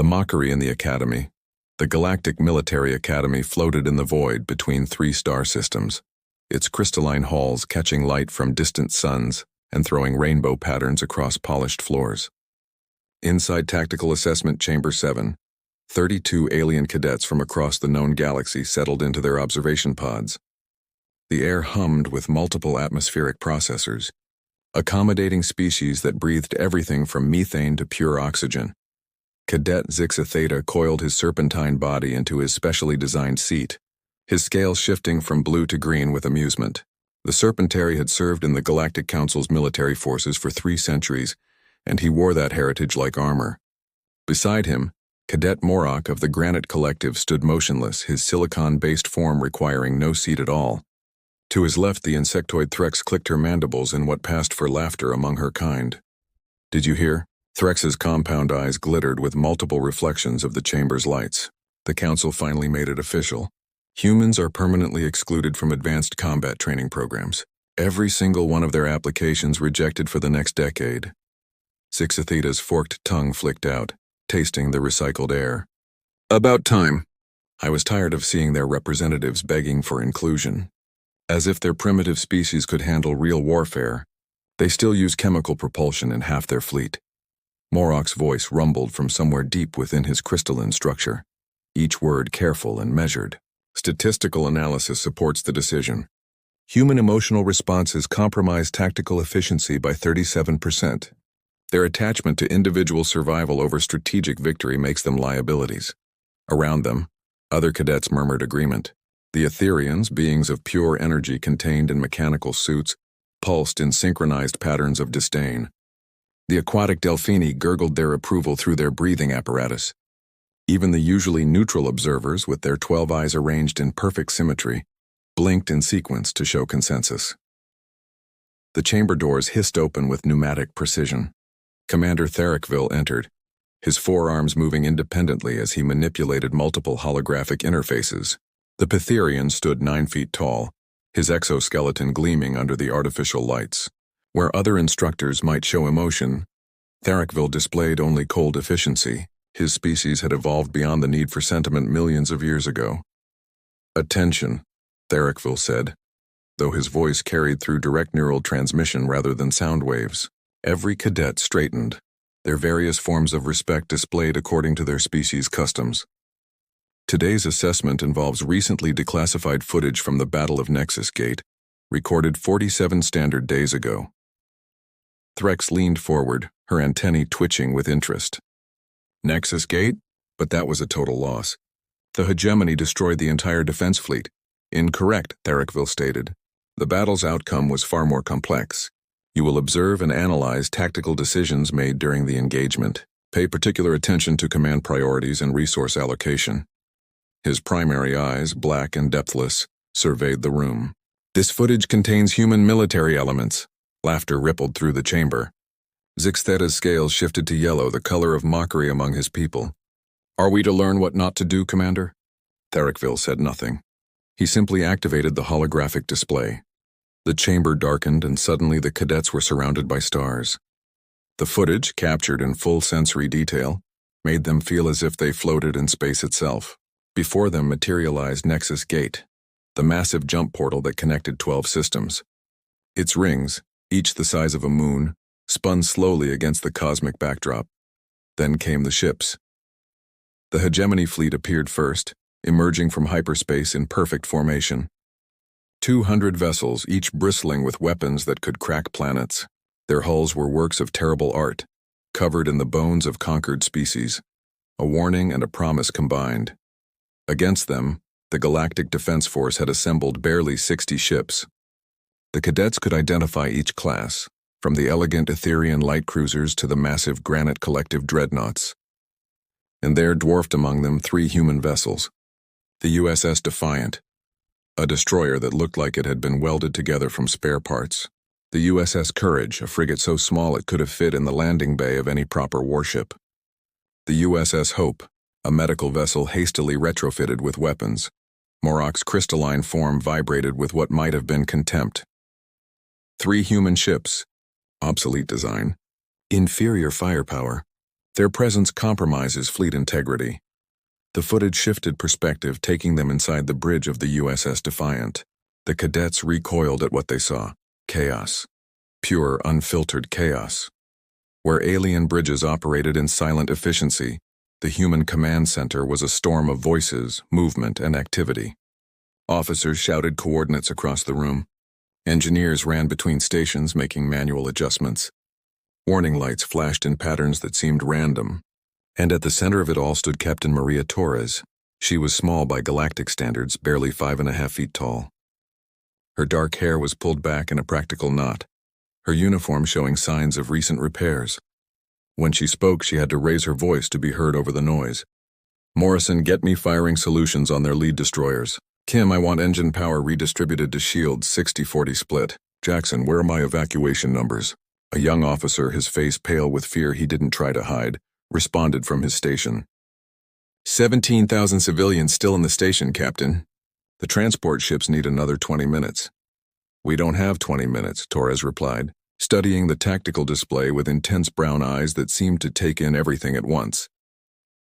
The mockery in the academy. The Galactic Military Academy floated in the void between three star systems, its crystalline halls catching light from distant suns and throwing rainbow patterns across polished floors. Inside Tactical Assessment Chamber 7, 32 alien cadets from across the known galaxy settled into their observation pods. The air hummed with multiple atmospheric processors, accommodating species that breathed everything from methane to pure oxygen. Cadet Zixa Theta coiled his serpentine body into his specially designed seat, his scales shifting from blue to green with amusement. The Serpentary had served in the Galactic Council's military forces for 3 centuries, and he wore that heritage like armor. Beside him, Cadet Morok of the Granite Collective stood motionless, his silicon-based form requiring no seat at all. To his left, the insectoid Threx clicked her mandibles in what passed for laughter among her kind. "Did you hear?" Threx's compound eyes glittered with multiple reflections of the chamber's lights. The council finally made it official. Humans are permanently excluded from advanced combat training programs. Every single one of their applications rejected for the next decade. Zixa Theta's forked tongue flicked out, tasting the recycled air. "About time." I was tired of seeing their representatives begging for inclusion. As if their primitive species could handle real warfare, they still use chemical propulsion in half their fleet. Morok's voice rumbled from somewhere deep within his crystalline structure, each word careful and measured. Statistical analysis supports the decision. Human emotional responses compromise tactical efficiency by 37%. Their attachment to individual survival over strategic victory makes them liabilities. Around them, other cadets murmured agreement. The Etherians, beings of pure energy contained in mechanical suits, pulsed in synchronized patterns of disdain. The aquatic Delphini gurgled their approval through their breathing apparatus. Even the usually neutral observers, with their 12 eyes arranged in perfect symmetry, blinked in sequence to show consensus. The chamber doors hissed open with pneumatic precision. Commander Thericville entered, his forearms moving independently as he manipulated multiple holographic interfaces. The Pytherian stood 9 feet tall, his exoskeleton gleaming under the artificial lights. Where other instructors might show emotion, Thericville displayed only cold efficiency. His species had evolved beyond the need for sentiment millions of years ago. "Attention," Thericville said, though his voice carried through direct neural transmission rather than sound waves. Every cadet straightened, their various forms of respect displayed according to their species' customs. Today's assessment involves recently declassified footage from the Battle of Nexus Gate, recorded 47 standard days ago. Threx leaned forward, her antennae twitching with interest. "Nexus Gate? But that was a total loss. The hegemony destroyed the entire defense fleet." "Incorrect," Thericville stated. "The battle's outcome was far more complex. You will observe and analyze tactical decisions made during the engagement. Pay particular attention to command priorities and resource allocation." His primary eyes, black and depthless, surveyed the room. "This footage contains human military elements." Laughter rippled through the chamber. Zixa Theta's scales shifted to yellow, the color of mockery among his people. "Are we to learn what not to do, Commander?" Thericville said nothing. He simply activated the holographic display. The chamber darkened, and suddenly the cadets were surrounded by stars. The footage, captured in full sensory detail, made them feel as if they floated in space itself. Before them materialized Nexus Gate, the massive jump portal that connected 12 systems. Its rings, each the size of a moon, spun slowly against the cosmic backdrop. Then came the ships. The hegemony fleet appeared first, emerging from hyperspace in perfect formation. 200 vessels, each bristling with weapons that could crack planets. Their hulls were works of terrible art, covered in the bones of conquered species, a warning and a promise combined. Against them, the Galactic Defense Force had assembled barely 60 ships. The cadets could identify each class, from the elegant Etherian light cruisers to the massive Granite Collective dreadnoughts. And there dwarfed among them 3 human vessels. The USS Defiant, a destroyer that looked like it had been welded together from spare parts. The USS Courage, a frigate so small it could have fit in the landing bay of any proper warship. The USS Hope, a medical vessel hastily retrofitted with weapons. Morok's crystalline form vibrated with what might have been contempt. 3 human ships, obsolete design, inferior firepower, Their presence compromises fleet integrity. The footage shifted perspective, taking them inside the bridge of the USS Defiant. The cadets recoiled at what they saw. Chaos. Pure, unfiltered chaos. Where alien bridges operated in silent efficiency, the human command center was a storm of voices, movement, and activity. Officers shouted coordinates across the room. Engineers ran between stations, making manual adjustments. Warning lights flashed in patterns that seemed random. And at the center of it all stood Captain Maria Torres. She was small by galactic standards, barely 5.5 feet tall. Her dark hair was pulled back in a practical knot, her uniform showing signs of recent repairs. When she spoke, she had to raise her voice to be heard over the noise. "Morrison, get me firing solutions on their lead destroyers. Kim, I want engine power redistributed to shields, 60-40 split. Jackson, where are my evacuation numbers?" A young officer, his face pale with fear he didn't try to hide, responded from his station. 17,000 civilians still in the station, Captain. The transport ships need another 20 minutes. We don't have 20 minutes, Torres replied, studying the tactical display with intense brown eyes that seemed to take in everything at once.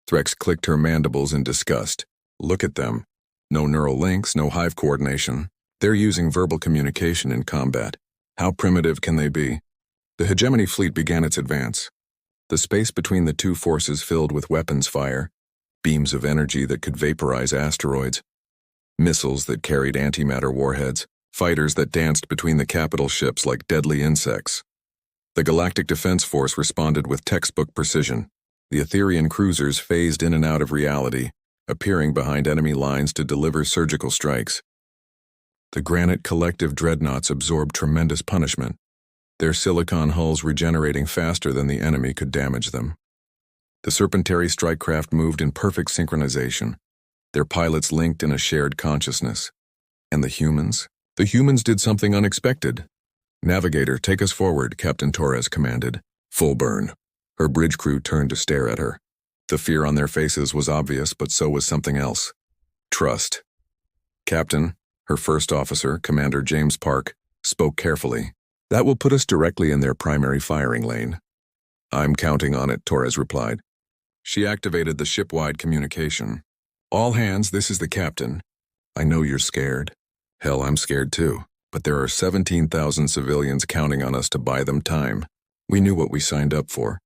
Threx clicked her mandibles in disgust. Look at them. No neural links, no hive coordination. They're using verbal communication in combat. How primitive can they be? The hegemony fleet began its advance. The space between the two forces filled with weapons fire, beams of energy that could vaporize asteroids, missiles that carried antimatter warheads, fighters that danced between the capital ships like deadly insects. The Galactic Defense Force responded with textbook precision. The Etherian cruisers phased in and out of reality, appearing behind enemy lines to deliver surgical strikes. The Granite Collective dreadnoughts absorbed tremendous punishment, their silicon hulls regenerating faster than the enemy could damage them. The Serpentary strike craft moved in perfect synchronization, their pilots linked in a shared consciousness. And the humans? The humans did something unexpected. "Navigator, take us forward," Captain Torres commanded. Full burn. Her bridge crew turned to stare at her. The fear on their faces was obvious, but so was something else. Trust. Captain, her first officer, Commander James Park, spoke carefully. "That will put us directly in their primary firing lane." "I'm counting on it," Torres replied. She activated the ship-wide communication. "All hands, this is the captain. I know you're scared. Hell, I'm scared too. But there are 17,000 civilians counting on us to buy them time. We knew what we signed up for.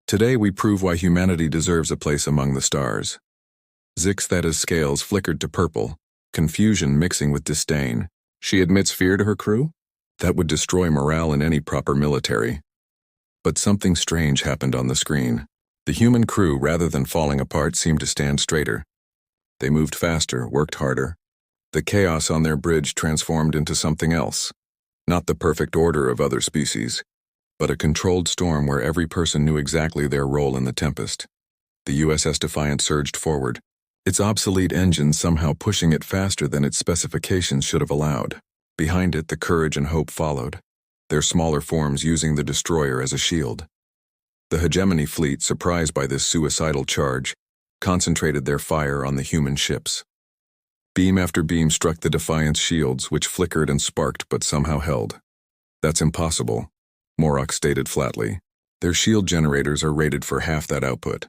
Today we prove why humanity deserves a place among the stars." Zixtheta's scales flickered to purple, confusion mixing with disdain. She admits fear to her crew? That would destroy morale in any proper military. But something strange happened on the screen. The human crew, rather than falling apart, seemed to stand straighter. They moved faster, worked harder. The chaos on their bridge transformed into something else. Not the perfect order of other species, but a controlled storm where every person knew exactly their role in the tempest. The USS Defiant surged forward, its obsolete engines somehow pushing it faster than its specifications should have allowed. Behind it, the Courage and Hope followed, their smaller forms using the destroyer as a shield. The hegemony fleet, surprised by this suicidal charge, concentrated their fire on the human ships. Beam after beam struck the Defiant's shields, which flickered and sparked but somehow held. "That's impossible," Morok stated flatly. "Their shield generators are rated for half that output."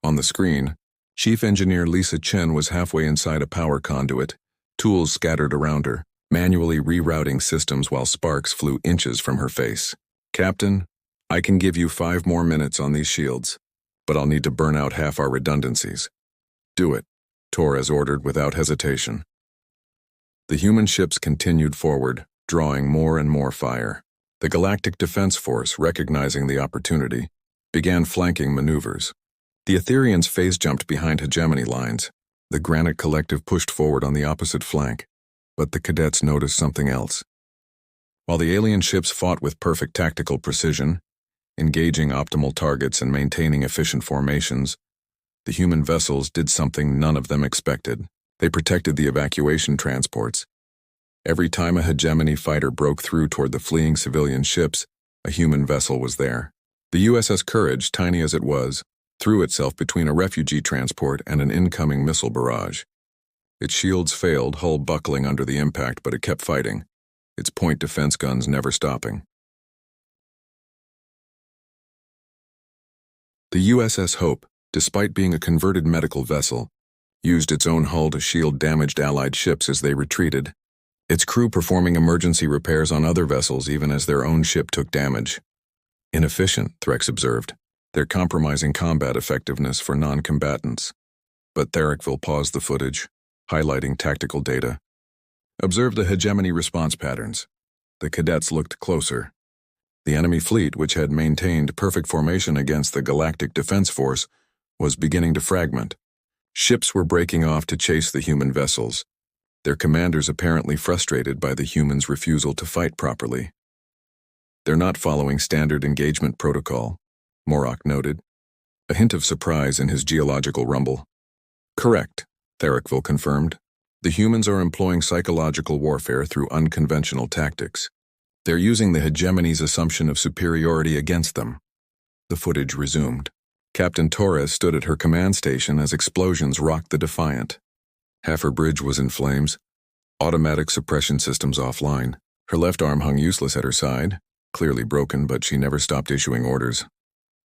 On the screen, Chief Engineer Lisa Chen was halfway inside a power conduit, tools scattered around her, manually rerouting systems while sparks flew inches from her face. "Captain, I can give you 5 more minutes on these shields, but I'll need to burn out half our redundancies." "Do it," Torres ordered without hesitation. The human ships continued forward, drawing more and more fire. The Galactic Defense Force, recognizing the opportunity, began flanking maneuvers. The Etherians phase-jumped behind hegemony lines. The Granite Collective pushed forward on the opposite flank, but the cadets noticed something else. While the alien ships fought with perfect tactical precision, engaging optimal targets and maintaining efficient formations, the human vessels did something none of them expected. They protected the evacuation transports. Every time a hegemony fighter broke through toward the fleeing civilian ships, a human vessel was there. The USS Courage, tiny as it was, threw itself between a refugee transport and an incoming missile barrage. Its shields failed, hull buckling under the impact, but it kept fighting, its point defense guns never stopping. The USS Hope, despite being a converted medical vessel, used its own hull to shield damaged Allied ships as they retreated, its crew performing emergency repairs on other vessels even as their own ship took damage. Inefficient, Threx observed. They're compromising combat effectiveness for non-combatants. But Therickville paused the footage, highlighting tactical data. Observe the hegemony response patterns. The cadets looked closer. The enemy fleet, which had maintained perfect formation against the Galactic Defense Force, was beginning to fragment. Ships were breaking off to chase the human vessels, their commanders apparently frustrated by the humans' refusal to fight properly. They're not following standard engagement protocol, Morok noted, a hint of surprise in his geological rumble. Correct, Therickville confirmed. The humans are employing psychological warfare through unconventional tactics. They're using the hegemony's assumption of superiority against them. The footage resumed. Captain Torres stood at her command station as explosions rocked the Defiant. Half her bridge was in flames, automatic suppression systems offline. Her left arm hung useless at her side, clearly broken, but she never stopped issuing orders.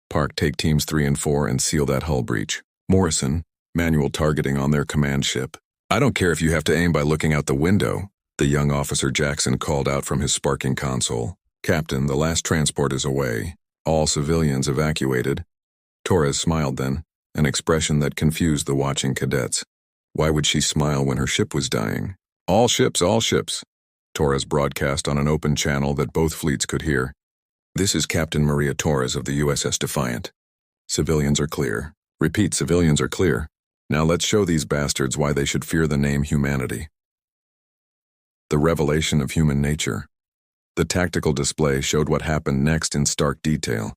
Park, take teams 3 and 4 and seal that hull breach. Morrison, manual targeting on their command ship. I don't care if you have to aim by looking out the window, the young officer Jackson called out from his sparking console. Captain, the last transport is away. All civilians evacuated. Torres smiled then, an expression that confused the watching cadets. Why would she smile when her ship was dying? All ships, Torres broadcast on an open channel that both fleets could hear. This is Captain Maria Torres of the USS Defiant. Civilians are clear. Repeat, civilians are clear. Now let's show these bastards why they should fear the name humanity. The revelation of human nature. The tactical display showed what happened next in stark detail.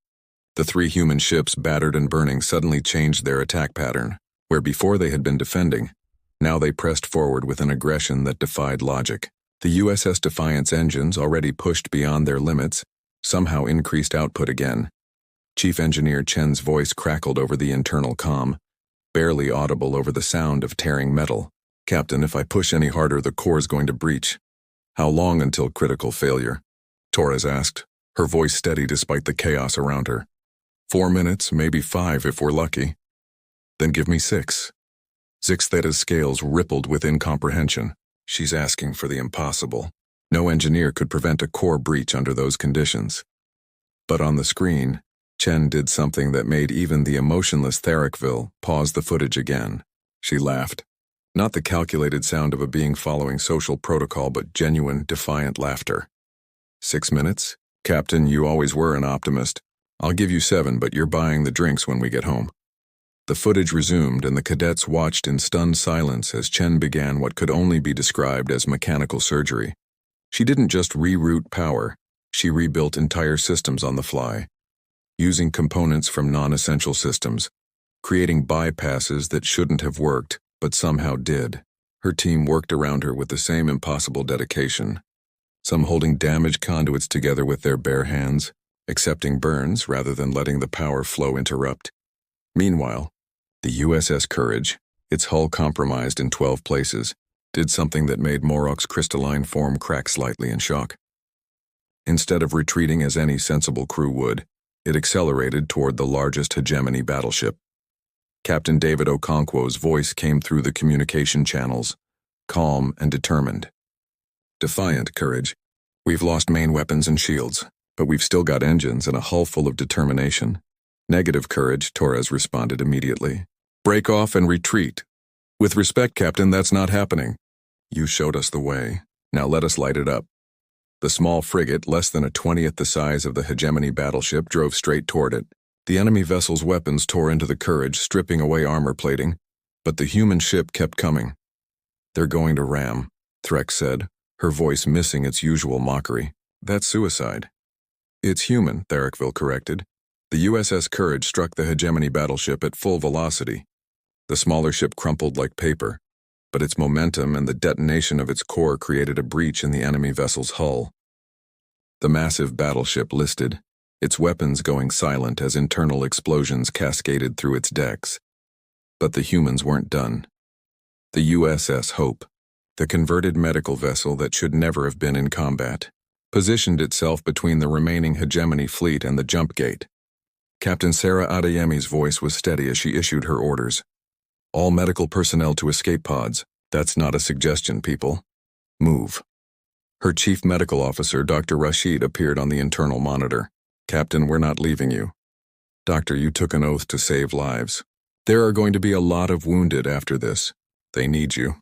The 3 human ships, battered and burning, suddenly changed their attack pattern. Where before they had been defending, now they pressed forward with an aggression that defied logic. The USS Defiant's engines, already pushed beyond their limits, somehow increased output again. Chief Engineer Chen's voice crackled over the internal comm, barely audible over the sound of tearing metal. Captain, if I push any harder, the core's going to breach. How long until critical failure? Torres asked, her voice steady despite the chaos around her. 4 minutes, maybe 5 if we're lucky. Then give me 6. Zix Theta's scales rippled with incomprehension. She's asking for the impossible. No engineer could prevent a core breach under those conditions. But on the screen, Chen did something that made even the emotionless Therickville pause the footage again. She laughed. Not the calculated sound of a being following social protocol, but genuine, defiant laughter. 6 minutes? Captain, you always were an optimist. I'll give you 7, but you're buying the drinks when we get home. The footage resumed, and the cadets watched in stunned silence as Chen began what could only be described as mechanical surgery. She didn't just reroute power, she rebuilt entire systems on the fly, using components from non-essential systems, creating bypasses that shouldn't have worked, but somehow did. Her team worked around her with the same impossible dedication, some holding damaged conduits together with their bare hands, accepting burns rather than letting the power flow interrupt. Meanwhile, the USS Courage, its hull compromised in 12 places, did something that made Morok's crystalline form crack slightly in shock. Instead of retreating as any sensible crew would, it accelerated toward the largest hegemony battleship. Captain David Okonkwo's voice came through the communication channels, calm and determined. Defiant, Courage. We've lost main weapons and shields, but we've still got engines and a hull full of determination. Negative, Courage, Torres responded immediately. Break off and retreat. With respect, Captain, that's not happening. You showed us the way. Now let us light it up. The small frigate, less than a 20th the size of the hegemony battleship, drove straight toward it. The enemy vessel's weapons tore into the Courage, stripping away armor plating, but the human ship kept coming. They're going to ram, Threx said, her voice missing its usual mockery. That's suicide. It's human, Therickville corrected. The USS Courage struck the hegemony battleship at full velocity. The smaller ship crumpled like paper, but its momentum and the detonation of its core created a breach in the enemy vessel's hull. The massive battleship listed, its weapons going silent as internal explosions cascaded through its decks. But the humans weren't done. The USS Hope, the converted medical vessel that should never have been in combat, positioned itself between the remaining hegemony fleet and the jump gate. Captain Sarah Adeyemi's voice was steady as she issued her orders. All medical personnel to escape pods. That's not a suggestion, people. Move. Her chief medical officer, Dr. Rashid, appeared on the internal monitor. Captain, we're not leaving you. Doctor, you took an oath to save lives. There are going to be a lot of wounded after this. They need you.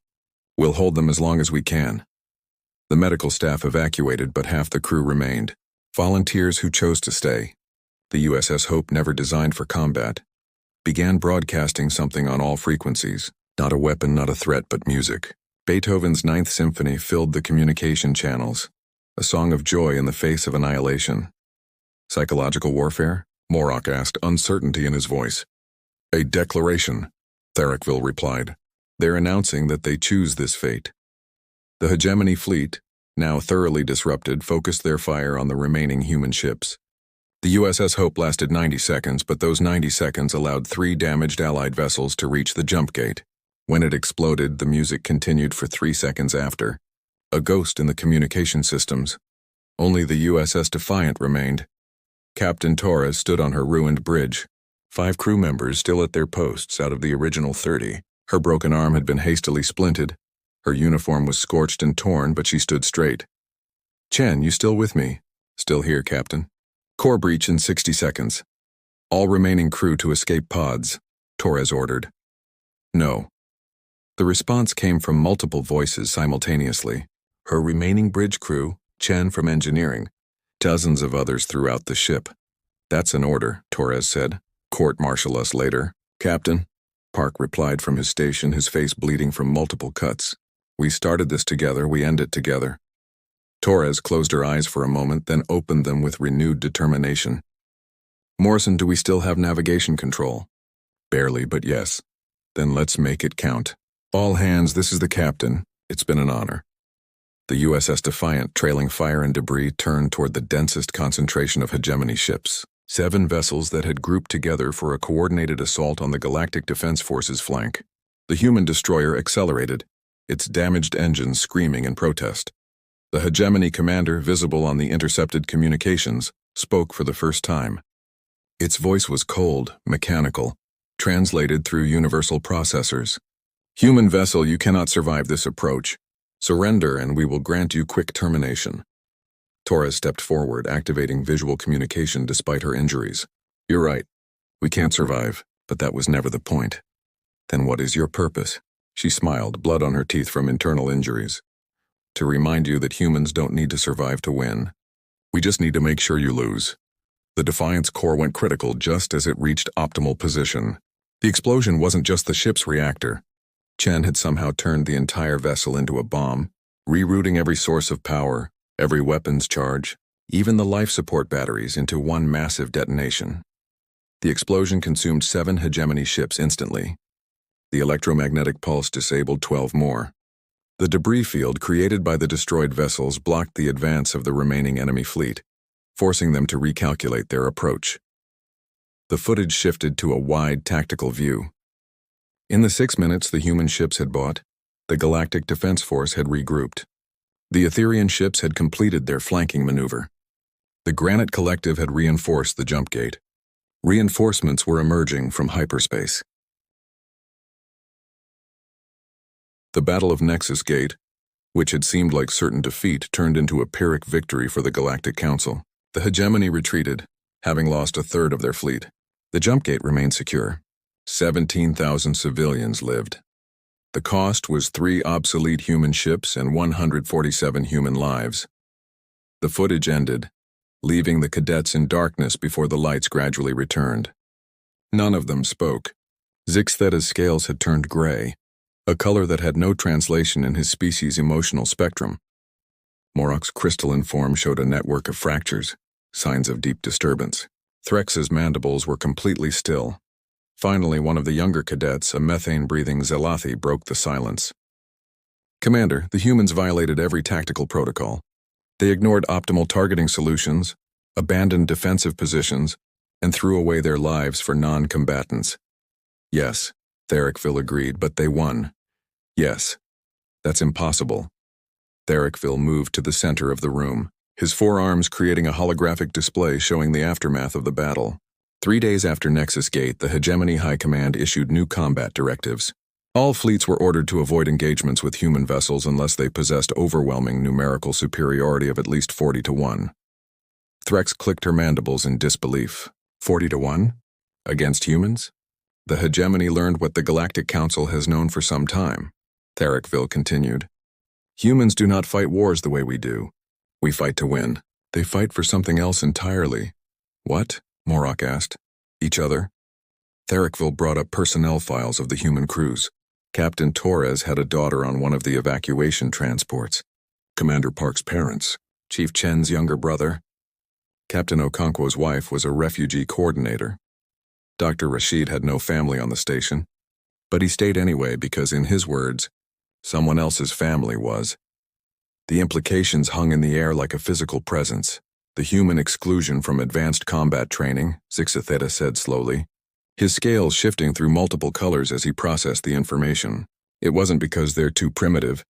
We'll hold them as long as we can. The medical staff evacuated, but half the crew remained. Volunteers who chose to stay. The USS Hope, never designed for combat, began broadcasting something on all frequencies. Not a weapon, not a threat, but music. Beethoven's Ninth Symphony filled the communication channels, a song of joy in the face of annihilation. Psychological warfare? Morok asked, uncertainty in his voice. A declaration, Therickville replied. They're announcing that they choose this fate. The hegemony fleet, now thoroughly disrupted, focused their fire on the remaining human ships. The USS Hope lasted 90 seconds, but those 90 seconds allowed 3 damaged Allied vessels to reach the jump gate. When it exploded, the music continued for 3 seconds after. A ghost in the communication systems. Only the USS Defiant remained. Captain Torres stood on her ruined bridge. 5 crew members still at their posts out of the original 30. Her broken arm had been hastily splinted. Her uniform was scorched and torn, but she stood straight. Chen, you still with me? Still here, Captain. Core breach in 60 seconds. All remaining crew to escape pods, Torres ordered. No. The response came from multiple voices simultaneously. Her remaining bridge crew, Chen from engineering, dozens of others throughout the ship. That's an order, Torres said. Court-martial us later. Captain, Park replied from his station, his face bleeding from multiple cuts. We started this together, we end it together. Torres closed her eyes for a moment, then opened them with renewed determination. Morrison, do we still have navigation control? Barely, but yes. Then let's make it count. All hands, this is the captain. It's been an honor. The USS Defiant, trailing fire and debris, turned toward the densest concentration of hegemony ships. 7 vessels that had grouped together for a coordinated assault on the Galactic Defense Force's flank. The human destroyer accelerated, its damaged engines screaming in protest. The hegemony commander, visible on the intercepted communications, spoke for the first time. Its voice was cold, mechanical, translated through universal processors. Human vessel, you cannot survive this approach. Surrender and we will grant you quick termination. Torres stepped forward, activating visual communication despite her injuries. You're right. We can't survive, but that was never the point. Then what is your purpose? She smiled, blood on her teeth from internal injuries. To remind you that humans don't need to survive to win. We just need to make sure you lose. The Defiant's core went critical just as it reached optimal position. The explosion wasn't just the ship's reactor. Chen had somehow turned the entire vessel into a bomb, rerouting every source of power, every weapons charge, even the life support batteries into one massive detonation. The explosion consumed 7 hegemony ships instantly. The electromagnetic pulse disabled 12 more. The debris field created by the destroyed vessels blocked the advance of the remaining enemy fleet, forcing them to recalculate their approach. The footage shifted to a wide tactical view. In the 6 minutes the human ships had bought, the Galactic Defense Force had regrouped. The Etherian ships had completed their flanking maneuver. The Granite Collective had reinforced the jump gate. Reinforcements were emerging from hyperspace. The Battle of Nexus Gate, which had seemed like certain defeat, turned into a Pyrrhic victory for the Galactic Council. The hegemony retreated, having lost a third of their fleet. The jump gate remained secure. 17,000 civilians lived. The cost was 3 obsolete human ships and 147 human lives. The footage ended, leaving the cadets in darkness before the lights gradually returned. None of them spoke. Zixtheta's scales had turned gray, a color that had no translation in his species' emotional spectrum. Morok's crystalline form showed a network of fractures, signs of deep disturbance. Threx's mandibles were completely still. Finally, one of the younger cadets, a methane-breathing Zelathi, broke the silence. Commander, the humans violated every tactical protocol. They ignored optimal targeting solutions, abandoned defensive positions, and threw away their lives for non-combatants. Yes, Therickville agreed, but they won. Yes, that's impossible. Therickville moved to the center of the room, his forearms creating a holographic display showing the aftermath of the battle. 3 days after Nexus Gate, the Hegemony High Command issued new combat directives. All fleets were ordered to avoid engagements with human vessels unless they possessed overwhelming numerical superiority of at least 40 to 1. Threx clicked her mandibles in disbelief. 40 to 1? Against humans? The Hegemony learned what the Galactic Council has known for some time. Tharikville continued. Humans do not fight wars the way we do. We fight to win. They fight for something else entirely. What? Morok asked. Each other? Tharikville brought up personnel files of the human crews. Captain Torres had a daughter on one of the evacuation transports. Commander Park's parents. Chief Chen's younger brother. Captain Okonkwo's wife was a refugee coordinator. Dr. Rashid had no family on the station, but he stayed anyway because, in his words, someone else's family was. The implications hung in the air like a physical presence. The human exclusion from advanced combat training, Zixatheta said slowly, his scales shifting through multiple colors as he processed the information. It wasn't because they're too primitive.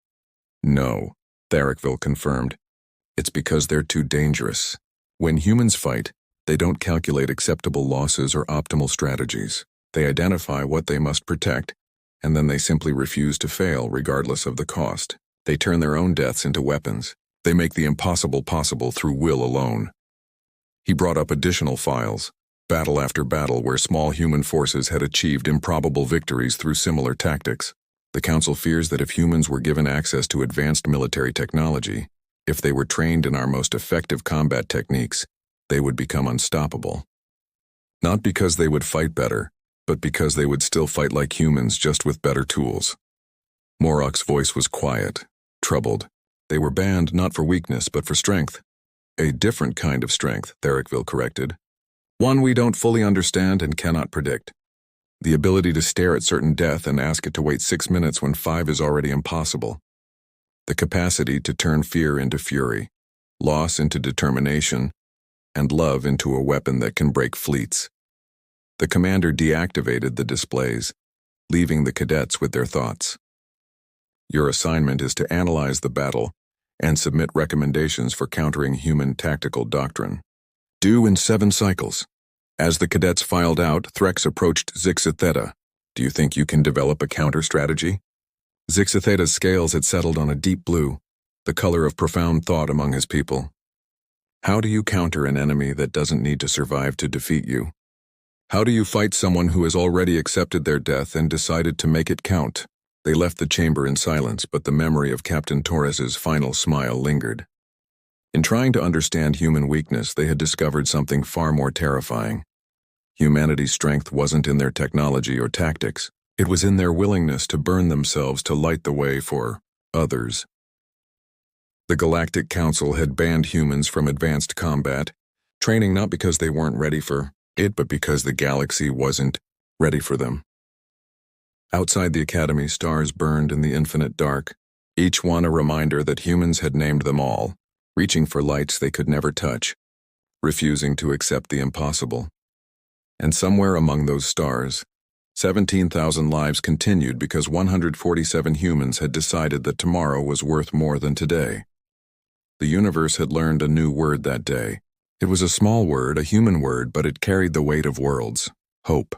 No, Tharikville confirmed. It's because they're too dangerous. When humans fight, they don't calculate acceptable losses or optimal strategies. They identify what they must protect, and then they simply refuse to fail regardless of the cost. They turn their own deaths into weapons. They make the impossible possible through will alone. He brought up additional files, battle after battle where small human forces had achieved improbable victories through similar tactics. The Council fears that if humans were given access to advanced military technology, if they were trained in our most effective combat techniques, they would become unstoppable. Not because they would fight better, but because they would still fight like humans, just with better tools. Morok's voice was quiet, troubled. They were banned not for weakness, but for strength. A different kind of strength, Tharikville corrected. One we don't fully understand and cannot predict. The ability to stare at certain death and ask it to wait 6 minutes when 5 is already impossible. The capacity to turn fear into fury, loss into determination, and love into a weapon that can break fleets. The commander deactivated the displays, leaving the cadets with their thoughts. Your assignment is to analyze the battle and submit recommendations for countering human tactical doctrine. Due in 7 cycles. As the cadets filed out, Threx approached Zixatheta. Do you think you can develop a counter-strategy? Zixatheta's scales had settled on a deep blue, the color of profound thought among his people. How do you counter an enemy that doesn't need to survive to defeat you? How do you fight someone who has already accepted their death and decided to make it count? They left the chamber in silence, but the memory of Captain Torres's final smile lingered. In trying to understand human weakness, they had discovered something far more terrifying. Humanity's strength wasn't in their technology or tactics. It was in their willingness to burn themselves to light the way for others. The Galactic Council had banned humans from advanced combat, training not because they weren't ready for it, but because the galaxy wasn't ready for them. Outside the Academy, stars burned in the infinite dark, each one a reminder that humans had named them all, reaching for lights they could never touch, refusing to accept the impossible. And somewhere among those stars, 17,000 lives continued because 147 humans had decided that tomorrow was worth more than today. The universe had learned a new word that day. It was a small word, a human word, but it carried the weight of worlds: hope.